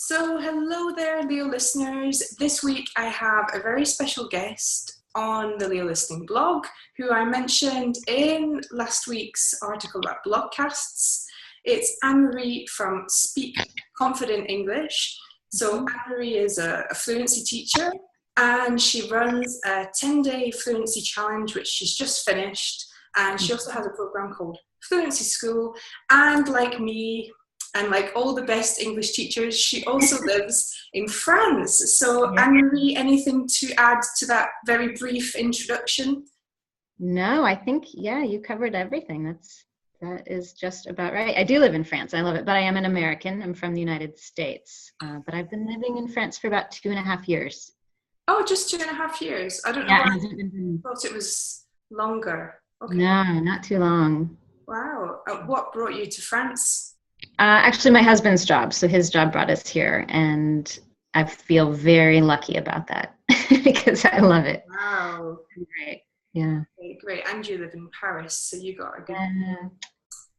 So, hello there, Leo listeners. This week I have a very special guest on the Leo Listening blog, who I mentioned in last week's article about blogcasts. It's Annemarie from Speak Confident English. So, Annemarie is a fluency teacher, and she runs a 10-day fluency challenge, which she's just finished. And she also has a program called Fluency School. And like me, and like all the best English teachers, she also lives in France. So, Yeah. Annemarie, anything to add to that very brief introduction? No, I think, you covered everything. That is just about right. I do live in France. I love it, but I am an American. I'm from the United States, but I've been living in France for about 2.5 years. Oh, just 2.5 years. I don't know why I thought it was longer. Okay. No, not too long. Wow. What brought you to France? Actually, my husband's job. So his job brought us here, and I feel very lucky about that because I love it. Wow. Great. Yeah. Okay, great. And you live in Paris, so you got a good...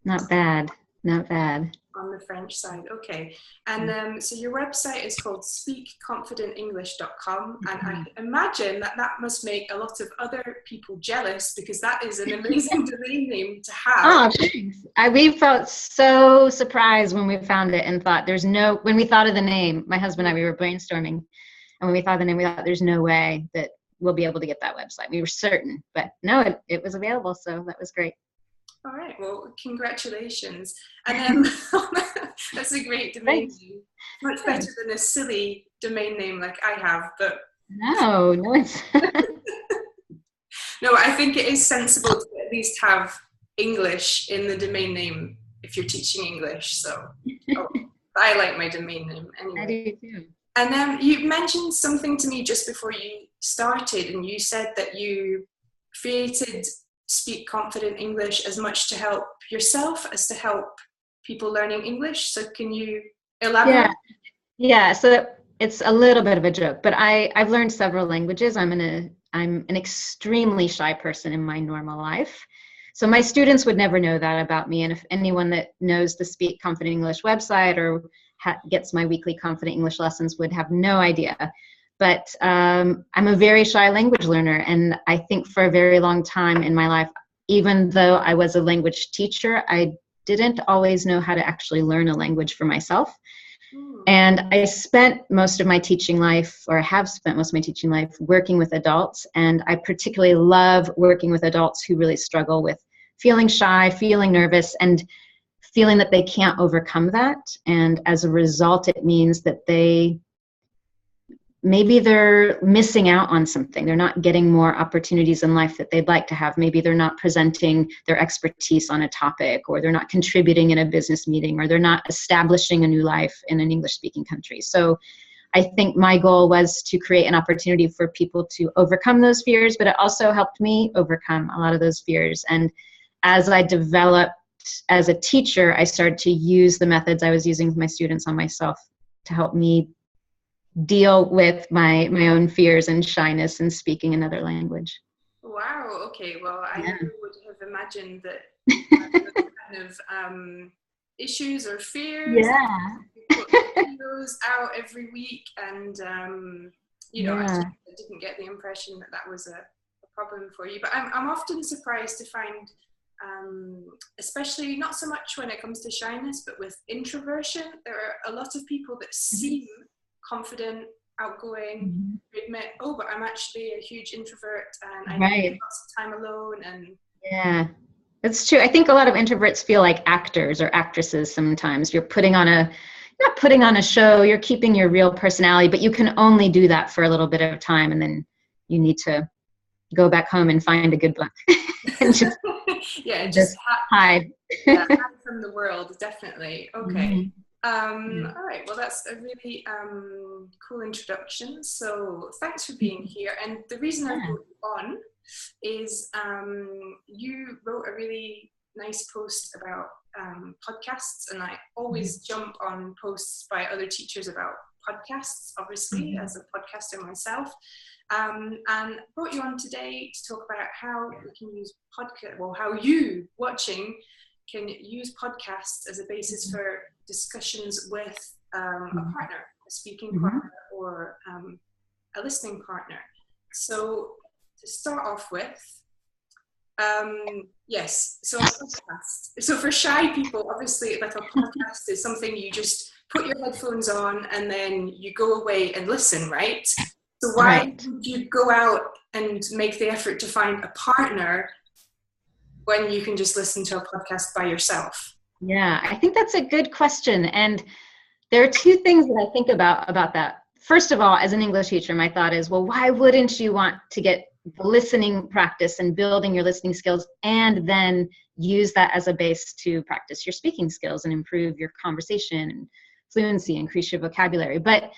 Not bad. Not bad. On the French side, okay. And so your website is called speakconfidentenglish.com, and I imagine that must make a lot of other people jealous, because that is an amazing domain name to have. Oh, thanks. We felt so surprised when we found it and thought when we thought of the name, my husband and I, we were brainstorming, and when we thought of the name, we thought there's no way that we'll be able to get that website. We were certain, but no, it was available, so that was great. All right, well, congratulations. And that's a great domain name. Much better than a silly domain name like I have, but... No, it's... No, I think it is sensible to at least have English in the domain name if you're teaching English, so I like my domain name anyway. I do too. And then you mentioned something to me just before you started, and you said that you created Speak Confident English as much to help yourself as to help people learning English. So can you elaborate? Yeah. So it's a little bit of a joke, but I've learned several languages. I'm an extremely shy person in my normal life. So my students would never know that about me. And if anyone that knows the Speak Confident English website or gets my weekly Confident English lessons would have no idea. But I'm a very shy language learner, and I think for a very long time in my life, even though I was a language teacher, I didn't always know how to actually learn a language for myself. And I spent most of my teaching life, or have spent most of my teaching life, working with adults, and I particularly love working with adults who really struggle with feeling shy, feeling nervous, and feeling that they can't overcome that. And as a result, it means that maybe they're missing out on something. They're not getting more opportunities in life that they'd like to have. Maybe they're not presenting their expertise on a topic, or they're not contributing in a business meeting, or they're not establishing a new life in an English-speaking country. So I think my goal was to create an opportunity for people to overcome those fears, but it also helped me overcome a lot of those fears. And as I developed as a teacher, I started to use the methods I was using with my students on myself to help me deal with my own fears and shyness in speaking another language. Wow, okay, well, I never would have imagined that kind of issues or fears. You put videos out every week, and I didn't get the impression that was a problem for you. But I'm often surprised to find, especially not so much when it comes to shyness, but with introversion, there are a lot of people that seem confident, outgoing, admit, but I'm actually a huge introvert, and I need lots of time alone. And that's true. I think a lot of introverts feel like actors or actresses sometimes. You're not putting on a show, you're keeping your real personality, but you can only do that for a little bit of time, and then you need to go back home and find a good book and just hide. Hide from the world, definitely. Okay. All right, well, that's a really cool introduction, so thanks for being here. And the reason I brought you on is you wrote a really nice post about podcasts, and I always jump on posts by other teachers about podcasts, obviously, as a podcaster myself, and brought you on today to talk about how we can use how you watching can use podcasts as a basis for discussions with a partner, a speaking partner, or a listening partner. So to start off with, yes, so a podcast. So for shy people, obviously, like a podcast is something you just put your headphones on and then you go away and listen, right? So why would you go out and make the effort to find a partner when you can just listen to a podcast by yourself? Yeah, I think that's a good question. And there are two things that I think about that. First of all, as an English teacher, my thought is, well, why wouldn't you want to get the listening practice and building your listening skills and then use that as a base to practice your speaking skills and improve your conversation and fluency, increase your vocabulary? But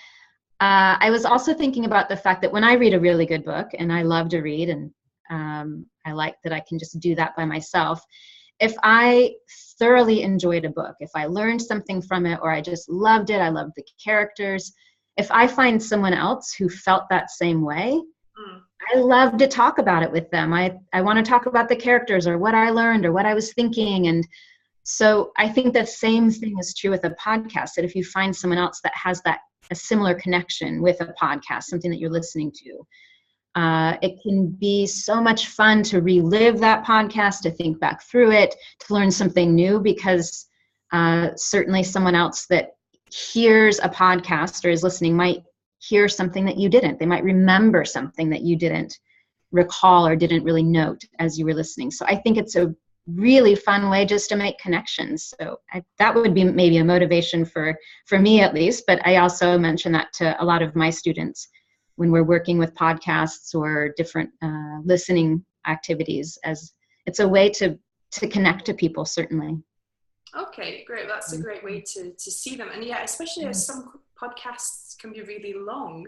I was also thinking about the fact that when I read a really good book, and I love to read, and I like that I can just do that by myself, if I thoroughly enjoyed a book, if I learned something from it, or I just loved it, I loved the characters, if I find someone else who felt that same way, I love to talk about it with them. I want to talk about the characters or what I learned or what I was thinking. And so I think the same thing is true with a podcast, that if you find someone else that has a similar connection with a podcast, something that you're listening to, it can be so much fun to relive that podcast, to think back through it, to learn something new, because certainly someone else that hears a podcast or is listening might hear something that you didn't. They might remember something that you didn't recall or didn't really note as you were listening. So I think it's a really fun way just to make connections. So that would be maybe a motivation for me at least, but I also mention that to a lot of my students when we're working with podcasts or different listening activities, as it's a way to connect to people, certainly. Okay, great. That's a great way to see them. And yeah, especially as some podcasts can be really long.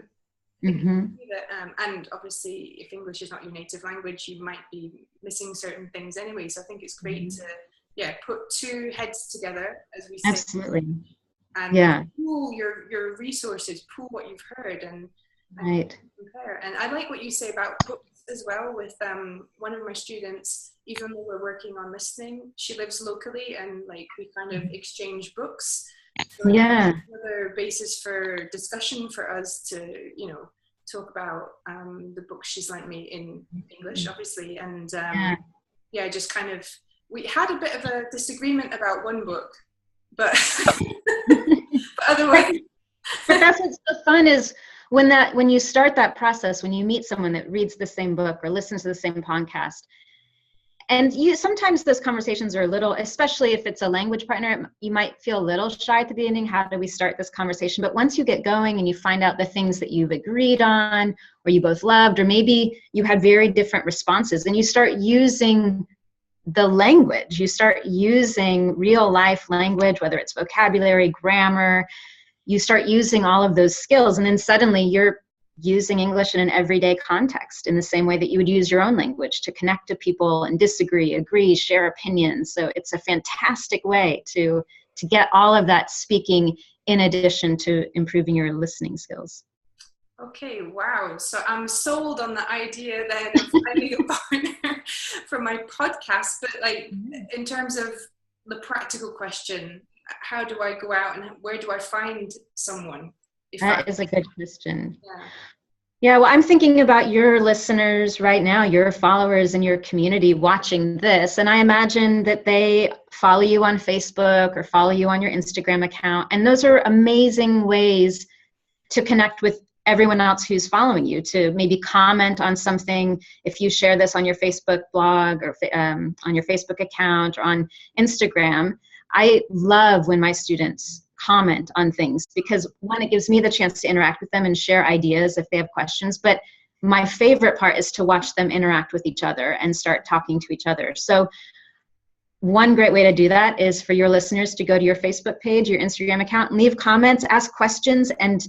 And obviously, if English is not your native language, you might be missing certain things anyway. So I think it's great to put two heads together, as we say. Absolutely. And pool your resources, pool what you've heard, and compare. And I like what you say about books as well. With one of my students, even though we're working on listening, she lives locally, and like we kind of exchange books. So another basis for discussion for us to, talk about the books she's lent me in English, obviously. And just kind of, we had a bit of a disagreement about one book, but, but otherwise. But that's what's so fun is when you start that process, when you meet someone that reads the same book or listens to the same podcast, and sometimes those conversations are a little, especially if it's a language partner, you might feel a little shy at the beginning. How do we start this conversation? But once you get going and you find out the things that you've agreed on, or you both loved, or maybe you had very different responses, and you start using the language, you start using real life language, whether it's vocabulary, grammar, you start using all of those skills, and then suddenly you're using English in an everyday context in the same way that you would use your own language to connect to people and disagree, agree, share opinions. So it's a fantastic way to get all of that speaking in addition to improving your listening skills. Okay, wow. So I'm sold on the idea then of finding a partner for my podcast, but like in terms of the practical question, how do I go out and where do I find someone? That is a good question. Yeah, well, I'm thinking about your listeners right now, your followers in your community watching this, and I imagine that they follow you on Facebook or follow you on your Instagram account, and those are amazing ways to connect with everyone else who's following you, to maybe comment on something if you share this on your Facebook blog or on your Facebook account or on Instagram. I love when my students comment on things because, one, it gives me the chance to interact with them and share ideas if they have questions, but my favorite part is to watch them interact with each other and start talking to each other. So one great way to do that is for your listeners to go to your Facebook page, your Instagram account, and leave comments, ask questions, and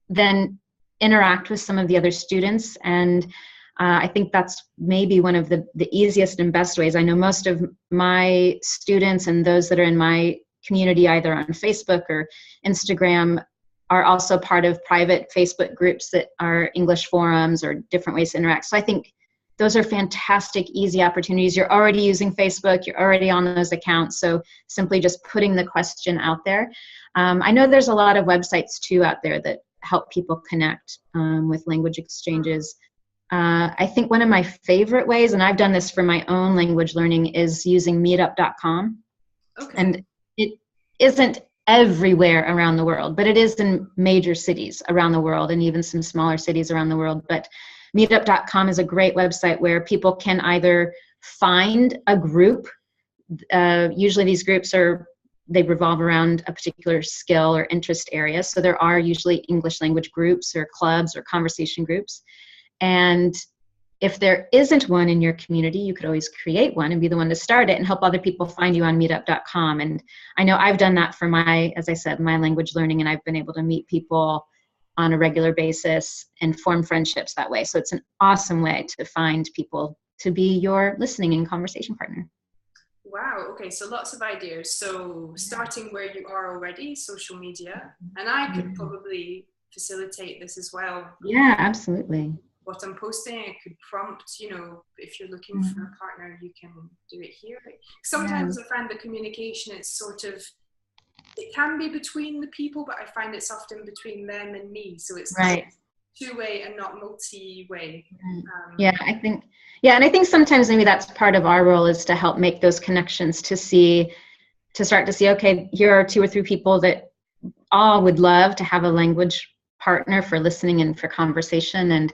then interact with some of the other students. And I think that's maybe one of the easiest and best ways. I know most of my students and those that are in my community, either on Facebook or Instagram, are also part of private Facebook groups that are English forums or different ways to interact. So I think those are fantastic, easy opportunities. You're already using Facebook, you're already on those accounts, so simply just putting the question out there. I know there's a lot of websites too out there that help people connect with language exchanges. I think one of my favorite ways, and I've done this for my own language learning, is using meetup.com. Okay. And it isn't everywhere around the world, but it is in major cities around the world and even some smaller cities around the world. But meetup.com is a great website where people can either find a group. Usually these groups they revolve around a particular skill or interest area. So there are usually English language groups or clubs or conversation groups. And if there isn't one in your community, you could always create one and be the one to start it and help other people find you on meetup.com. And I know I've done that for as I said, my language learning, and I've been able to meet people on a regular basis and form friendships that way. So it's an awesome way to find people to be your listening and conversation partner. Wow, okay, so lots of ideas. So starting where you are already, social media, and I could probably facilitate this as well. Yeah, absolutely. What I'm posting, it could prompt, if you're looking for a partner, you can do it here. Sometimes I find the communication, it's sort of, it can be between the people, but I find it's often between them and me. So it's right. Two-way and not multi-way. And I think sometimes maybe that's part of our role, is to help make those connections, to start to see, okay, here are 2 or 3 people that all would love to have a language partner for listening and for conversation. And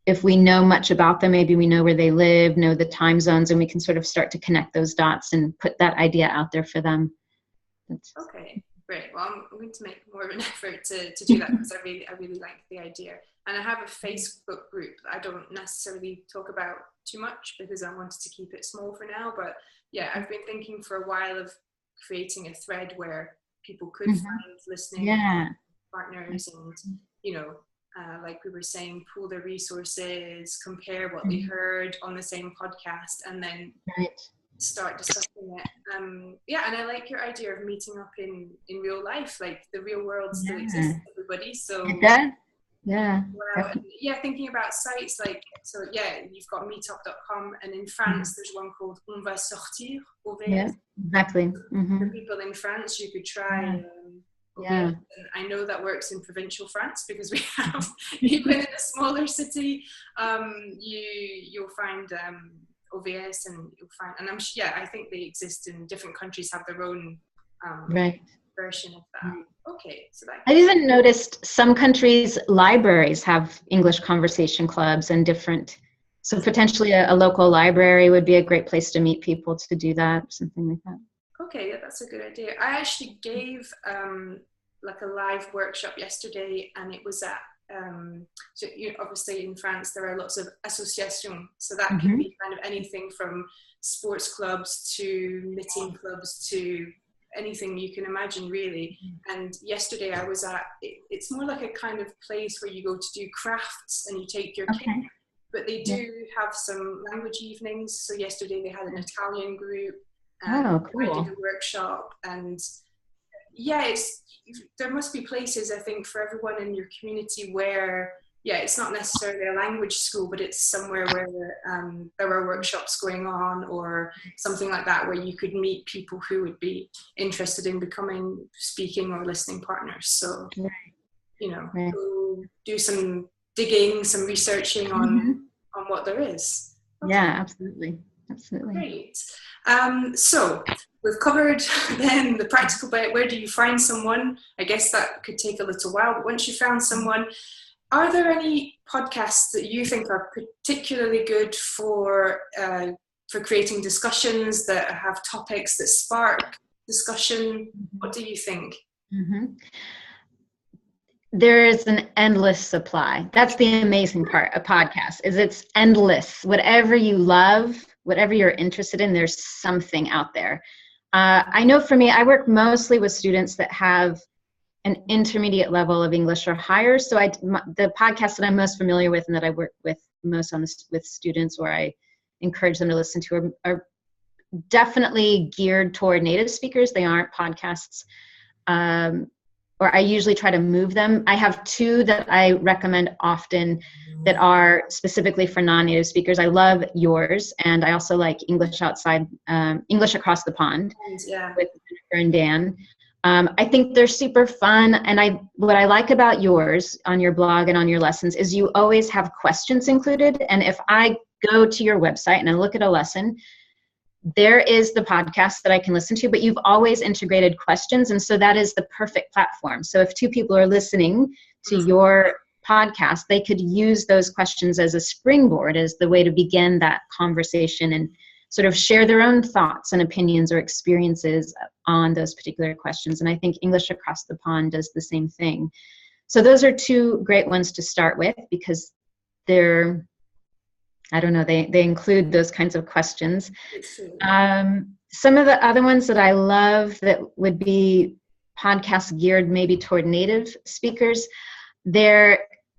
if we know much about them, maybe we know where they live, know the time zones, and we can sort of start to connect those dots and put that idea out there for them. Okay, great. Well, I'm going to make more of an effort to do that, because I really like the idea. And I have a Facebook group that I don't necessarily talk about too much because I wanted to keep it small for now. But yeah, I've been thinking for a while of creating a thread where people could find listening partners and, like we were saying, pool their resources, compare what they heard on the same podcast, and then start discussing it. And I like your idea of meeting up in real life, like the real world still exists, everybody. So thinking about sites like, you've got meetup.com, and in France there's one called On va sortir, OVS. Exactly. For people in France, you could try and I know that works in provincial France, because we have, even in a smaller city, you'll find OVS, and you'll find, and I think they exist in different countries, have their own version of that. Okay, so I've even noticed some countries' libraries have English conversation clubs and different. So potentially a local library would be a great place to meet people to do that, something like that. Okay, that's a good idea. I actually gave like a live workshop yesterday, and it was at obviously in France there are lots of associations, so that can be kind of anything from sports clubs to knitting clubs to anything you can imagine, really. And yesterday I was at, it's more like a kind of place where you go to do crafts and you take your kit, but they do have some language evenings. So yesterday they had an Italian group, and I did a workshop, and there must be places, I think, for everyone in your community where it's not necessarily a language school, but it's somewhere where there are workshops going on or something like that, where you could meet people who would be interested in becoming speaking or listening partners. So, go do some digging, some researching on what there is. Okay. Yeah, absolutely. Great. So we've covered then the practical bit. Where do you find someone? I guess that could take a little while, but once you found someone, are there any podcasts that you think are particularly good for creating discussions that have topics that spark discussion? What do you think? There is an endless supply. That's the amazing part of podcasts, is it's endless. Whatever you love, whatever you're interested in, there's something out there. I know for me, I work mostly with students that have an intermediate level of English or higher. So the podcasts that I'm most familiar with and that I work with most with students, or I encourage them to listen to, are definitely geared toward native speakers. They aren't podcasts or I usually try to move them. I have two that I recommend often that are specifically for non-native speakers. I love yours, and I also like English English Across the Pond with Jennifer and Dan. I think they're super fun, and what I like about yours on your blog and on your lessons is you always have questions included. And if I go to your website and I look at a lesson, there is the podcast that I can listen to, but you've always integrated questions, and so that is the perfect platform. So if two people are listening to your podcast, they could use those questions as a springboard, as the way to begin that conversation and sort of share their own thoughts and opinions or experiences on those particular questions. And I think English Across the Pond does the same thing. So those are two great ones to start with, because they're, I don't know, they include those kinds of questions. Some of the other ones that I love that would be podcasts geared maybe toward native speakers,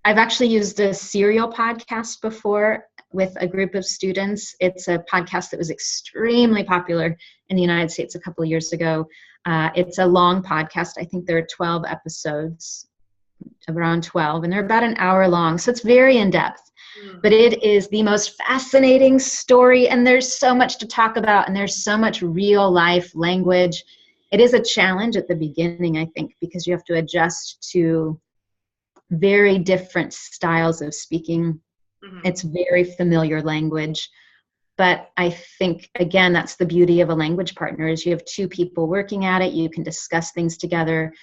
I've actually used a serial podcast before with a group of students. It's a podcast that was extremely popular in the United States a couple of years ago. It's a long podcast. I think there are 12 episodes, around 12, and they're about an hour long. So it's very in-depth. But it is the most fascinating story, and there's so much to talk about, and there's so much real life language. It is a challenge at the beginning, I think, because you have to adjust to very different styles of speaking. It's very familiar language. But I think, again, that's the beauty of a language partner, is you have two people working at it. You can discuss things together.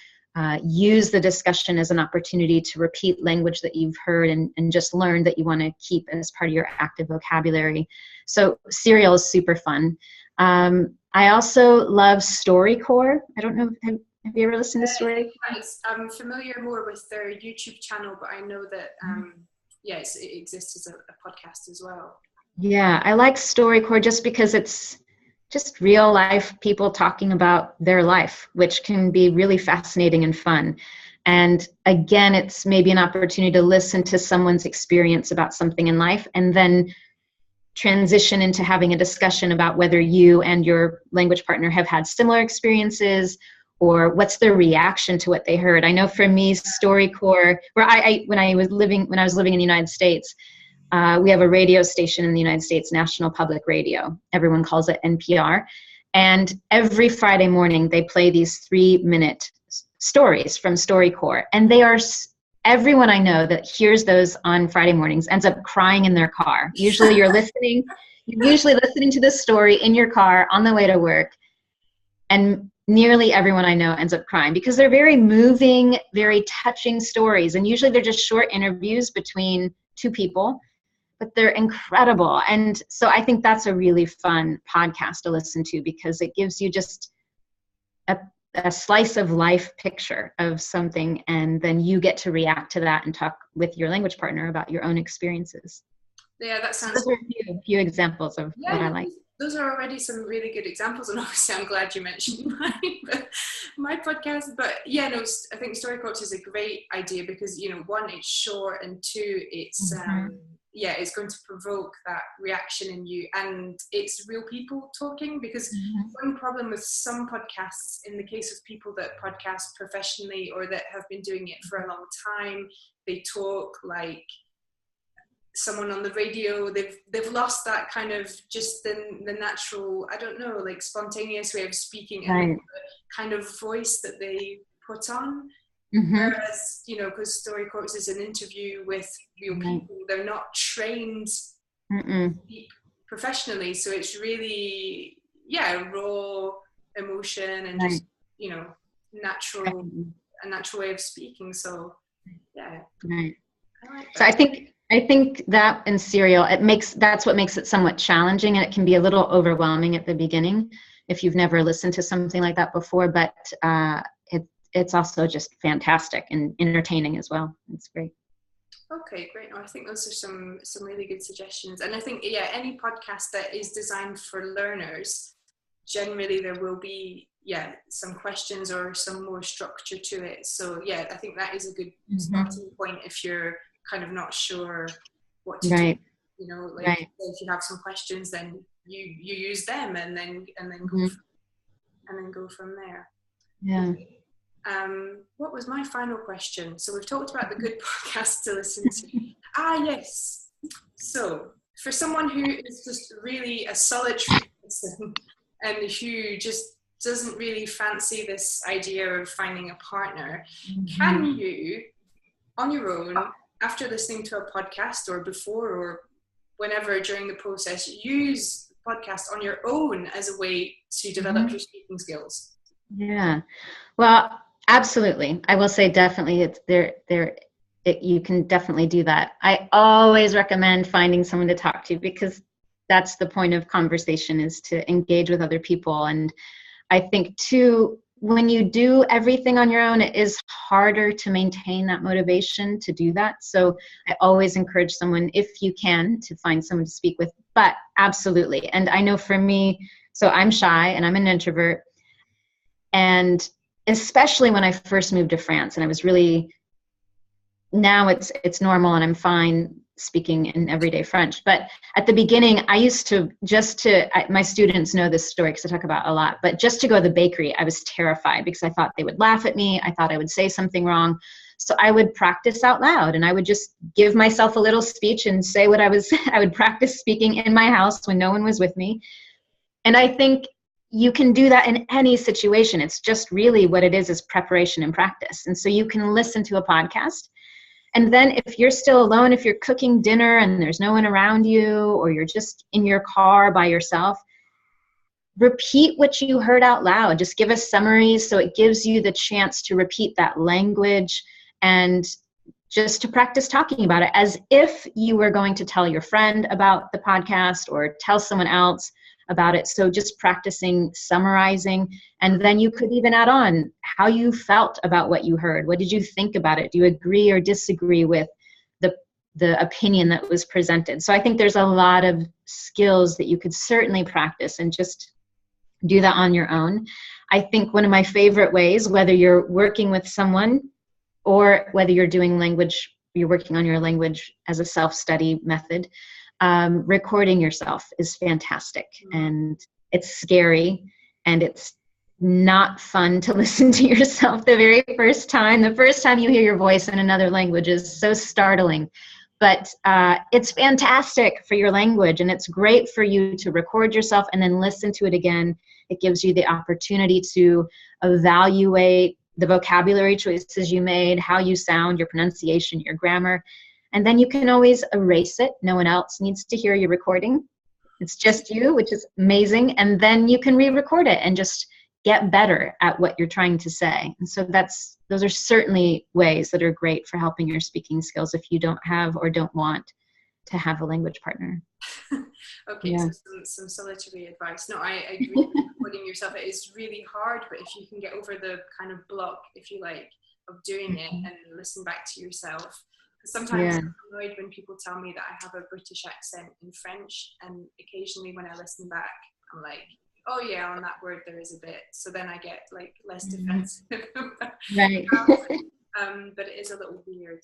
Use the discussion as an opportunity to repeat language that you've heard and just learned that you want to keep as part of your active vocabulary. So serial is super fun. I also love StoryCorps. I don't know, have you ever listened to StoryCorps? I'm familiar more with their YouTube channel, but I know that, it exists as a podcast as well. Yeah, I like StoryCorps just because it's just real life people talking about their life, which can be really fascinating and fun. And again, it's maybe an opportunity to listen to someone's experience about something in life and then transition into having a discussion about whether you and your language partner have had similar experiences, or what's their reaction to what they heard. I know for me, StoryCorps, where when I was living in the United States, we have a radio station in the United States, National Public Radio. Everyone calls it NPR. And every Friday morning, they play these 3-minute stories from StoryCorps. And everyone I know that hears those on Friday mornings ends up crying in their car. Usually you're listening to this story in your car on the way to work. And nearly everyone I know ends up crying because they're very moving, very touching stories. And usually they're just short interviews between two people, but they're incredible. And so I think that's a really fun podcast to listen to, because it gives you just a slice of life picture of something, and then you get to react to that and talk with your language partner about your own experiences. Yeah, that sounds... Those are a few examples of what I like. Those are already some really good examples, and obviously I'm glad you mentioned my podcast. But yeah, no, I think StoryCorps is a great idea because, one, it's short, and two, it's it's going to provoke that reaction in you, and it's real people talking. Because one problem with some podcasts, in the case of people that podcast professionally or that have been doing it for a long time, they talk like someone on the radio. They've lost that kind of just the natural, I don't know, like spontaneous way of speaking, and the kind of voice that they put on. Whereas, because StoryCorps is an interview with real people, they're not trained to speak professionally, so it's really raw emotion and just a natural way of speaking. So I like that. So I think that in serial, that's what makes it somewhat challenging, and it can be a little overwhelming at the beginning if you've never listened to something like that before, but it's also just fantastic and entertaining as well. It's great. Okay, great. No, I think those are some really good suggestions. And I think, any podcast that is designed for learners, generally there will be, some questions or some more structure to it. So, I think that is a good starting point if you're kind of not sure what to do. If you have some questions, then you use them and then go from there. Yeah. What was my final question? So we've talked about the good podcasts to listen to. Yes. So for someone who is just really a solitary person and who just doesn't really fancy this idea of finding a partner, can you, on your own, after listening to a podcast or before or whenever during the process, use podcast on your own as a way to develop your speaking skills? Yeah, well, absolutely. I will say definitely it's you can definitely do that. I always recommend finding someone to talk to, because that's the point of conversation, is to engage with other people. And I think too, when you do everything on your own, it is harder to maintain that motivation to do that. So I always encourage someone, if you can, to find someone to speak with. But absolutely. And I know for me, so I'm shy and I'm an introvert. And especially when I first moved to France, and I was really, now it's normal and I'm fine speaking in everyday French. But at the beginning, I used to, my students know this story because I talk about it a lot, but just to go to the bakery, I was terrified because I thought they would laugh at me. I thought I would say something wrong. So I would practice out loud, and I would just give myself a little speech and say what I would practice speaking in my house when no one was with me. And I think you can do that in any situation. It's just really what it is preparation and practice. And so you can listen to a podcast. And then if you're still alone, if you're cooking dinner and there's no one around you, or you're just in your car by yourself, repeat what you heard out loud. Just give a summary so it gives you the chance to repeat that language and just to practice talking about it as if you were going to tell your friend about the podcast or tell someone else about it. So just practicing summarizing, and then you could even add on how you felt about what you heard. What did you think about it? Do you agree or disagree with the opinion that was presented? So I think there's a lot of skills that you could certainly practice and just do that on your own. I think one of my favorite ways, whether you're working with someone or whether you're doing language, you're working on your language as a self-study method, recording yourself is fantastic. And it's scary, and it's not fun to listen to yourself the very first time. The first time you hear your voice in another language is so startling, but it's fantastic for your language, and it's great for you to record yourself and then listen to it again. It gives you the opportunity to evaluate the vocabulary choices you made, how you sound, your pronunciation, your grammar. And then you can always erase it. No one else needs to hear your recording. It's just you, which is amazing. And then you can re-record it and just get better at what you're trying to say. And so those are certainly ways that are great for helping your speaking skills if you don't have or don't want to have a language partner. Okay, yeah. So some solitary advice. No, I agree with recording yourself. It is really hard, but if you can get over the kind of block, if you like, of doing it and listen back to yourself. Sometimes I'm annoyed when people tell me that I have a British accent in French, and occasionally when I listen back, I'm like, oh yeah, on that word there is a bit. So then I get like less defensive. Right. But it is a little weird.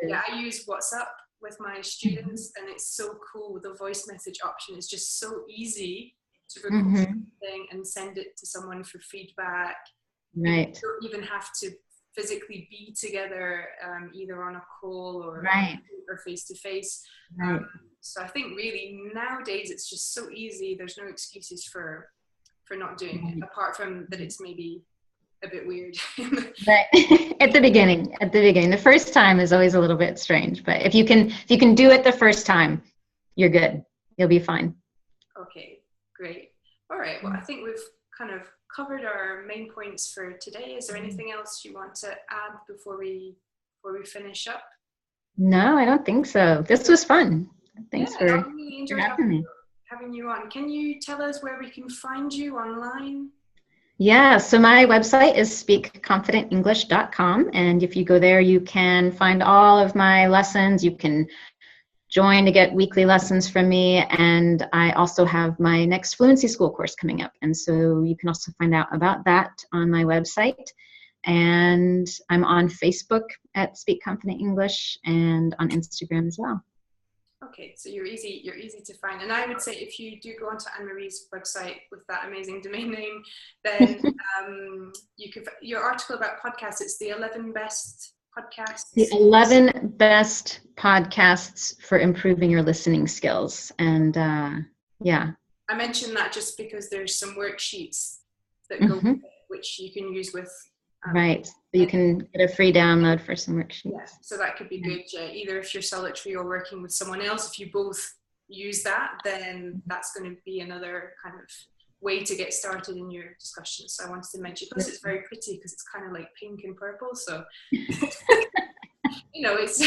Yeah, I use WhatsApp with my students, and it's so cool. The voice message option is just so easy to record something and send it to someone for feedback. Right. You don't even have to physically be together, either on a call or face to face. So I think really nowadays it's just so easy. There's no excuses for not doing it, apart from that it's maybe a bit weird. Right. At the beginning, the first time is always a little bit strange, but if you can do it the first time, you're good. You'll be fine. Okay, great. All right. Well, I think we've kind of covered our main points for today. Is there anything else you want to add before we finish up? No, I don't think so. This was fun. Thanks for having you on. Can you tell us where we can find you online? Yeah, so my website is speakconfidentenglish.com, and if you go there, you can find all of my lessons. You can join to get weekly lessons from me, and I also have my next fluency school course coming up, and so you can also find out about that on my website. And I'm on Facebook at Speak Confident English, and on Instagram as well. Okay, so you're easy to find. And I would say if you do go onto Annemarie's website with that amazing domain name, then you could, your article about podcasts, it's the 11 best podcasts. The 11 best podcasts for improving your listening skills. And yeah. I mentioned that just because there's some worksheets that go with it, which you can use with right. You can get a free download for some worksheets. Yeah, so that could be good. Either if you're solitary or working with someone else, if you both use that, then that's going to be another kind of way to get started in your discussion. So I wanted to mention, plus it's very pretty because it's kind of like pink and purple. So, you know, it's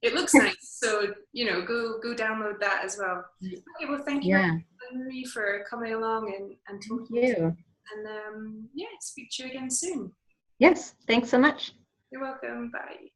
it looks nice. So, you know, go download that as well. Okay, well, thank you, Annemarie, for coming along and talking. Thank you. And speak to you again soon. Yes, thanks so much. You're welcome. Bye.